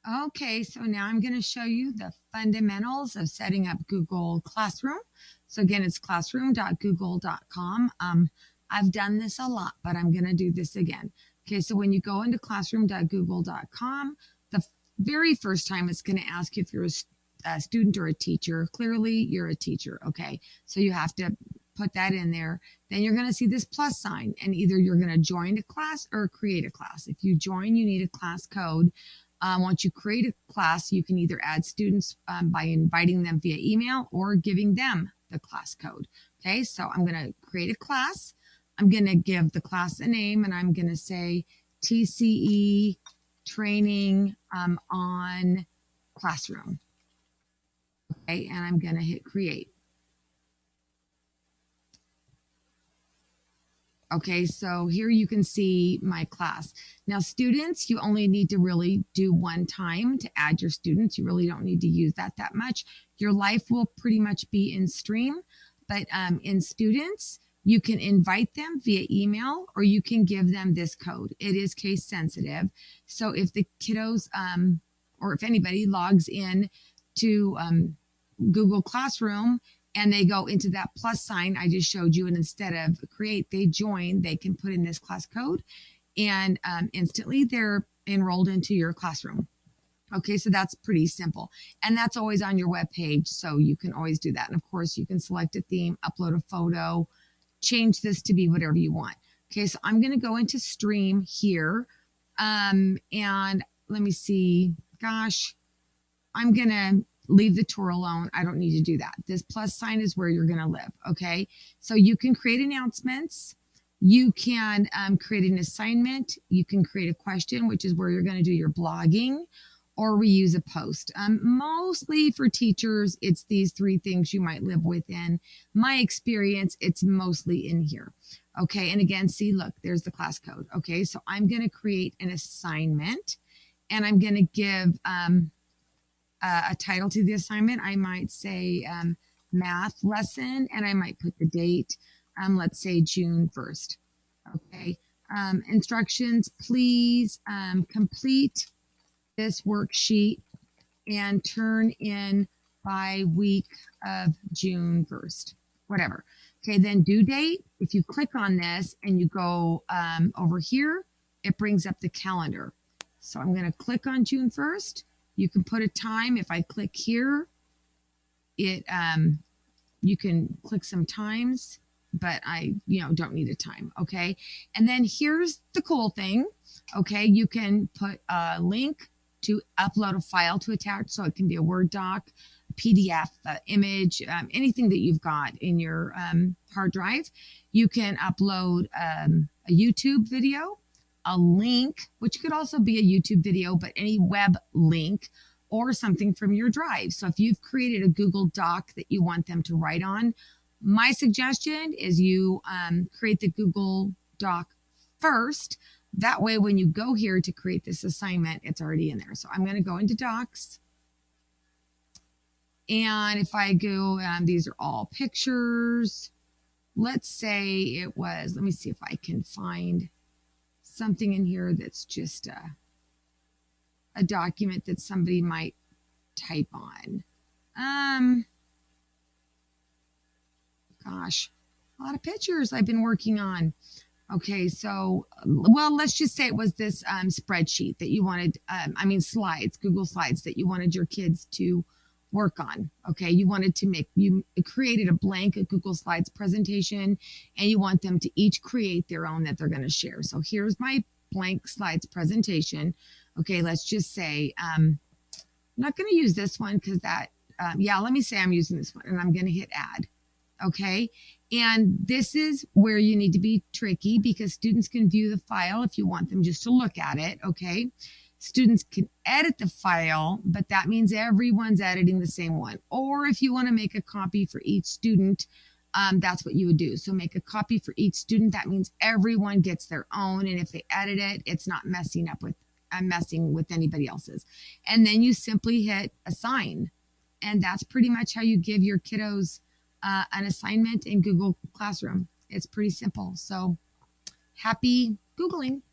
Okay, so now I'm going to show you the fundamentals of setting up Google Classroom. So again, it's classroom.google.com. I've done this a lot, but I'm going to do this again. Okay, so when you go into classroom.google.com, the very first time it's going to ask you if you're a student or a teacher. Clearly, you're a teacher. Okay, so you have to put that in there. Then you're going to see this plus sign, and either you're going to join a class or create a class. If you join, you need a class code. Once you create a class, you can either add students by inviting them via email or giving them the class code. Okay, so I'm going to create a class. I'm going to give the class a name, and I'm going to say TCE training on classroom. Okay, and I'm going to hit create. Okay, so here you can see my class. Now, students, you only need to really do one time to add your students. You really don't need to use that much. Your life will pretty much be in Stream, but in students, you can invite them via email or you can give them this code. It is case sensitive. So if the kiddos or if anybody logs in to Google Classroom and they go into that plus sign I just showed you, and instead of create, they join, they can put in this class code, and instantly they're enrolled into your classroom. Okay, so that's pretty simple. And that's always on your web page, so you can always do that. And of course, you can select a theme, upload a photo, change this to be whatever you want. Okay, so I'm going to go into Stream here. And let me see. Gosh, I'm going to leave the tour alone. I don't need to do that. This plus sign is where you're going to live. Okay. So you can create announcements. You can create an assignment. You can create a question, which is where you're going to do your blogging, or reuse a post. Mostly for teachers, it's these three things you might live within. My experience, it's mostly in here. Okay. And again, see, look, there's the class code. Okay. So I'm going to create an assignment and I'm going to give, a title to the assignment. I might say math lesson, and I might put the date, let's say June 1st. Okay. Instructions, please complete this worksheet and turn in by week of June 1st, whatever. Okay, then due date, if you click on this and you go over here, it brings up the calendar. So I'm going to click on June 1st. You can put a time. If I click here, it you can click some times, but I don't need a time. Okay, and then here's the cool thing. Okay, you can put a link to upload a file to attach, so it can be a Word doc, PDF, image, anything that you've got in your hard drive. You can upload a YouTube video, a link, which could also be a YouTube video, but any web link or something from your drive. So if you've created a Google Doc that you want them to write on, my suggestion is you create the Google Doc first. That way, when you go here to create this assignment, it's already in there. So I'm going to go into Docs. And if I go, these are all pictures. Let's say it was, let me see if I can find something in here that's just a document that somebody might type on. Gosh, a lot of pictures I've been working on. Okay, so, well, let's just say it was this spreadsheet that you wanted, slides, Google Slides that you wanted your kids to work on. Okay, you wanted to you created a blank Google Slides presentation, and you want them to each create their own that they're going to share. So here's my blank slides presentation. Okay, let's just say, I'm not going to use this one because let me say I'm using this one, and I'm going to hit add. Okay, and this is where you need to be tricky because students can view the file if you want them just to look at it. Okay, students can edit the file, but that means everyone's editing the same one. Or if you want to make a copy for each student, that's what you would do. So make a copy for each student. That means everyone gets their own, and if they edit it, it's not messing with anybody else's. And then you simply hit assign, and that's pretty much how you give your kiddos an assignment in Google Classroom. It's pretty simple. So happy Googling.